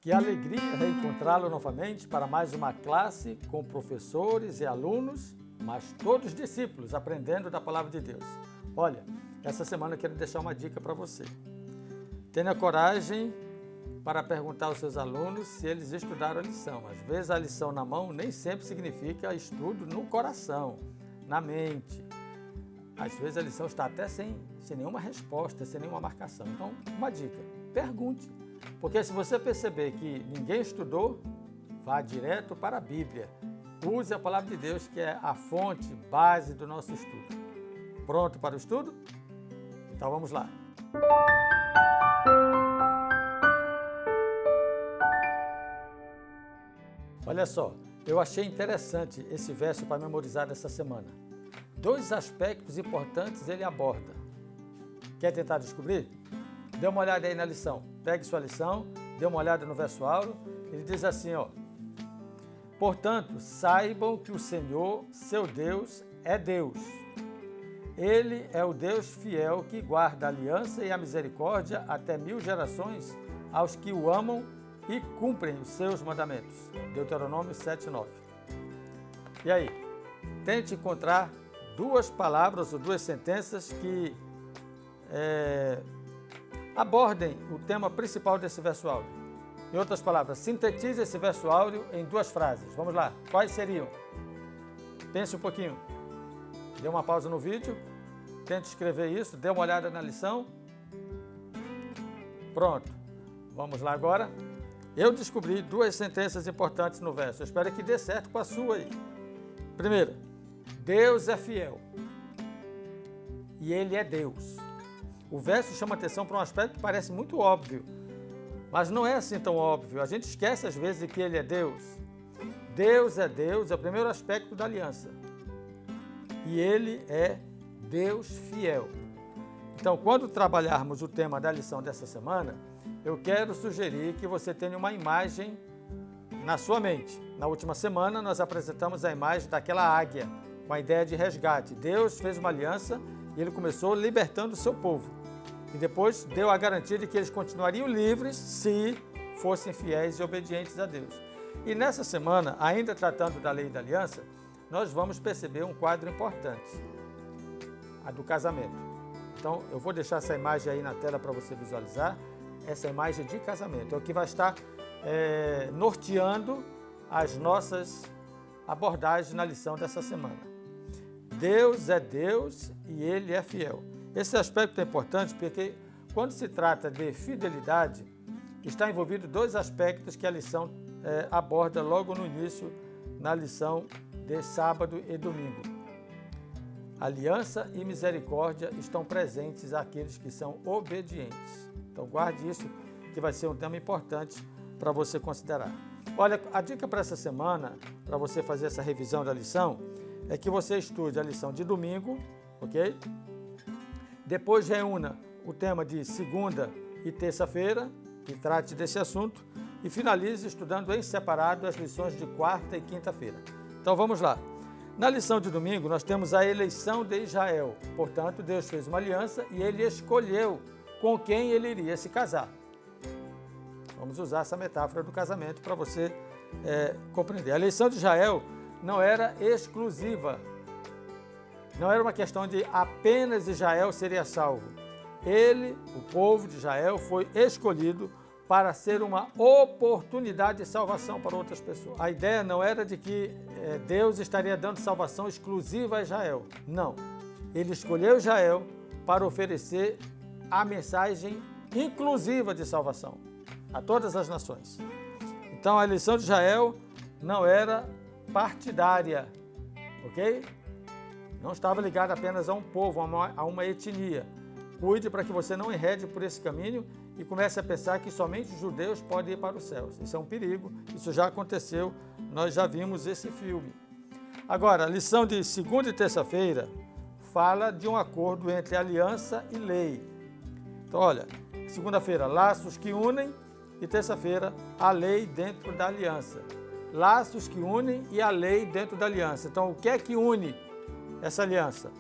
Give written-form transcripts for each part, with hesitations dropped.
Que alegria reencontrá-lo novamente para mais uma classe com professores e alunos, mas todos discípulos, aprendendo da Palavra de Deus. Olha, essa semana eu quero deixar uma dica para você. Tenha coragem para perguntar aos seus alunos se eles estudaram a lição. Às vezes a lição na mão nem sempre significa estudo no coração, na mente. Às vezes a lição está até sem nenhuma resposta, sem nenhuma marcação. Então, uma dica, pergunte. Porque se você perceber que ninguém estudou, vá direto para a Bíblia. Use a Palavra de Deus, que é a fonte, base do nosso estudo. Pronto para o estudo? Então vamos lá. Olha só, eu achei interessante esse verso para memorizar essa semana. 2 aspectos importantes ele aborda. Quer tentar descobrir? Dê uma olhada aí na lição. Pegue sua lição, dê uma olhada no verso áureo. Ele diz assim, ó. Portanto, saibam que o Senhor, seu Deus, é Deus. Ele é o Deus fiel que guarda a aliança e a misericórdia até 1000 gerações aos que o amam e cumprem os seus mandamentos. Deuteronômio 7:9. E aí? Tente encontrar 2 palavras ou 2 sentenças que abordem o tema principal desse verso áureo. Em outras palavras, sintetize esse verso áureo em 2 frases. Vamos lá. Quais seriam? Pense um pouquinho. Dê uma pausa no vídeo. Tente escrever isso. Dê uma olhada na lição. Pronto. Vamos lá agora. Eu descobri 2 sentenças importantes no verso. Eu espero que dê certo com a sua aí. Primeira, Deus é fiel. E Ele é Deus. O verso chama atenção para um aspecto que parece muito óbvio, mas não é assim tão óbvio. A gente esquece às vezes de que Ele é Deus. Deus, é o primeiro aspecto da aliança. E Ele é Deus fiel. Então, quando trabalharmos o tema da lição dessa semana, eu quero sugerir que você tenha uma imagem na sua mente. Na última semana, nós apresentamos a imagem daquela águia, com a ideia de resgate. Deus fez uma aliança e Ele começou libertando o seu povo. E depois deu a garantia de que eles continuariam livres se fossem fiéis e obedientes a Deus. E nessa semana, ainda tratando da lei da aliança, nós vamos perceber um quadro importante, a do casamento. Então, eu vou deixar essa imagem aí na tela para você visualizar, essa imagem de casamento. É o que vai estar norteando as nossas abordagens na lição dessa semana. Deus é Deus e Ele é fiel. Esse aspecto é importante porque, quando se trata de fidelidade, está envolvido 2 aspectos que a lição aborda logo no início, na lição de sábado e domingo. Aliança e misericórdia estão presentes àqueles que são obedientes. Então, guarde isso, que vai ser um tema importante para você considerar. Olha, a dica para essa semana, para você fazer essa revisão da lição, é que você estude a lição de domingo, ok? Depois reúna o tema de segunda e terça-feira, que trate desse assunto, e finalize estudando em separado as lições de quarta e quinta-feira. Então vamos lá. Na lição de domingo nós temos a eleição de Israel. Portanto, Deus fez uma aliança e Ele escolheu com quem Ele iria se casar. Vamos usar essa metáfora do casamento para você compreender. A eleição de Israel não era exclusiva. Não era uma questão de apenas Israel seria salvo. Ele, o povo de Israel, foi escolhido para ser uma oportunidade de salvação para outras pessoas. A ideia não era de que Deus estaria dando salvação exclusiva a Israel. Não. Ele escolheu Israel para oferecer a mensagem inclusiva de salvação a todas as nações. Então, a eleição de Israel não era partidária, ok? Não estava ligado apenas a um povo, a uma etnia. Cuide para que você não enrede por esse caminho e comece a pensar que somente os judeus podem ir para os céus. Isso é um perigo, isso já aconteceu, nós já vimos esse filme. Agora, a lição de segunda e terça-feira fala de um acordo entre aliança e lei. Então, olha, segunda-feira, laços que unem, e terça-feira, a lei dentro da aliança. Laços que unem e a lei dentro da aliança. Então, o que é que une essa aliança?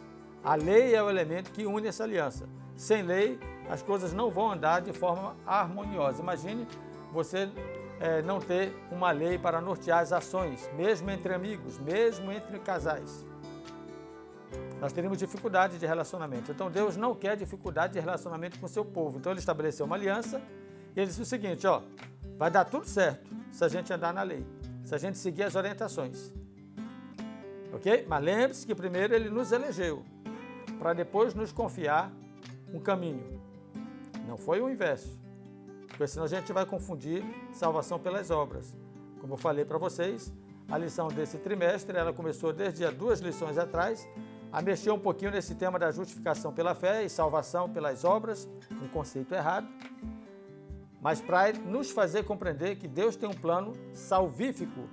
A lei é o elemento que une essa aliança. Sem lei, as coisas não vão andar de forma harmoniosa. Imagine você não ter uma lei para nortear as ações, mesmo entre amigos, mesmo entre casais. Nós teríamos dificuldade de relacionamento. Então Deus não quer dificuldade de relacionamento com o seu povo. Então ele estabeleceu uma aliança e ele disse o seguinte, ó, vai dar tudo certo se a gente andar na lei, se a gente seguir as orientações. Ok? Mas lembre-se que primeiro ele nos elegeu, para depois nos confiar um caminho. Não foi o inverso, porque senão a gente vai confundir salvação pelas obras. Como eu falei para vocês, a lição desse trimestre, ela começou desde há 2 lições atrás, a mexer um pouquinho nesse tema da justificação pela fé e salvação pelas obras, um conceito errado, mas para nos fazer compreender que Deus tem um plano salvífico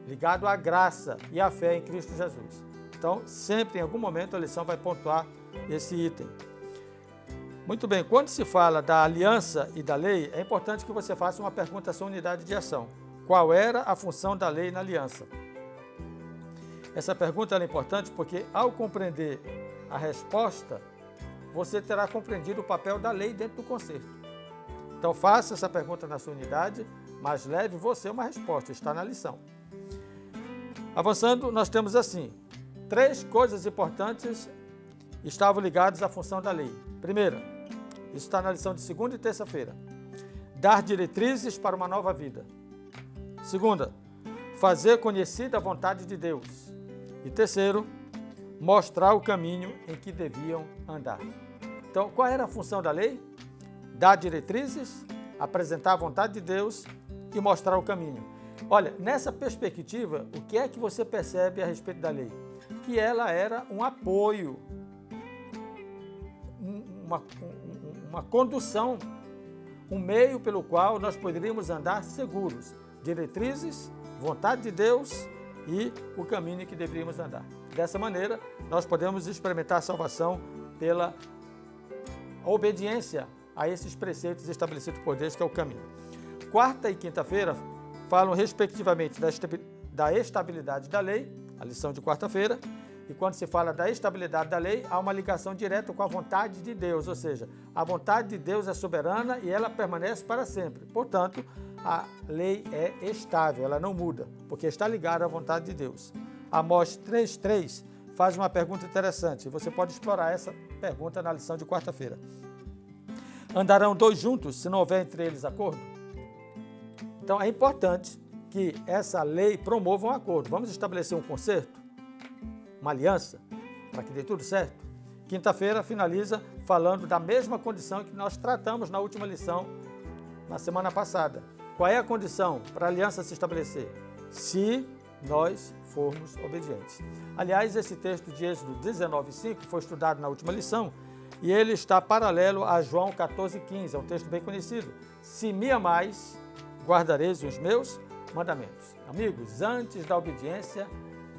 ligado à graça e à fé em Cristo Jesus. Então, sempre, em algum momento, a lição vai pontuar esse item. Muito bem, quando se fala da aliança e da lei, é importante que você faça uma pergunta à sua unidade de ação. Qual era a função da lei na aliança? Essa pergunta é importante porque, ao compreender a resposta, você terá compreendido o papel da lei dentro do concerto. Então, faça essa pergunta na sua unidade, mas leve você uma resposta, está na lição. Avançando, nós temos assim, 3 coisas importantes estavam ligadas à função da lei. Primeira, isso está na lição de segunda e terça-feira, dar diretrizes para uma nova vida. Segunda, fazer conhecida a vontade de Deus. E terceiro, mostrar o caminho em que deviam andar. Então, qual era a função da lei? Dar diretrizes, apresentar a vontade de Deus e mostrar o caminho. Olha, nessa perspectiva, o que é que você percebe a respeito da lei? Que ela era um apoio, uma condução, um meio pelo qual nós poderíamos andar seguros. Diretrizes, vontade de Deus e o caminho que deveríamos andar. Dessa maneira, nós podemos experimentar a salvação pela obediência a esses preceitos estabelecidos por Deus, que é o caminho. Quarta e quinta-feira falam respectivamente da estabilidade da lei, a lição de quarta-feira, e quando se fala da estabilidade da lei, há uma ligação direta com a vontade de Deus, ou seja, a vontade de Deus é soberana e ela permanece para sempre. Portanto, a lei é estável, ela não muda, porque está ligada à vontade de Deus. Amós 3:3 faz uma pergunta interessante, você pode explorar essa pergunta na lição de quarta-feira. Andarão 2 juntos se não houver entre eles acordo? Então é importante que essa lei promova um acordo. Vamos estabelecer um concerto, uma aliança, para que dê tudo certo. Quinta-feira finaliza falando da mesma condição que nós tratamos na última lição, na semana passada. Qual é a condição para a aliança se estabelecer? Se nós formos obedientes. Aliás, esse texto de Êxodo 19:5 foi estudado na última lição e ele está paralelo a João 14:15, é um texto bem conhecido. Se me amais, guardareis os meus mandamentos. Amigos, antes da obediência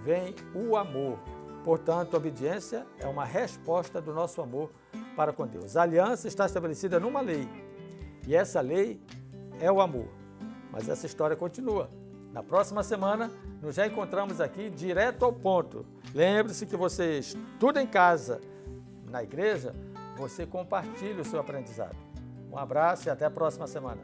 vem o amor. Portanto, a obediência é uma resposta do nosso amor para com Deus. A aliança está estabelecida numa lei e essa lei é o amor. Mas essa história continua. Na próxima semana, nos já encontramos aqui direto ao ponto. Lembre-se que você estuda em casa, na igreja, você compartilha o seu aprendizado. Um abraço e até a próxima semana.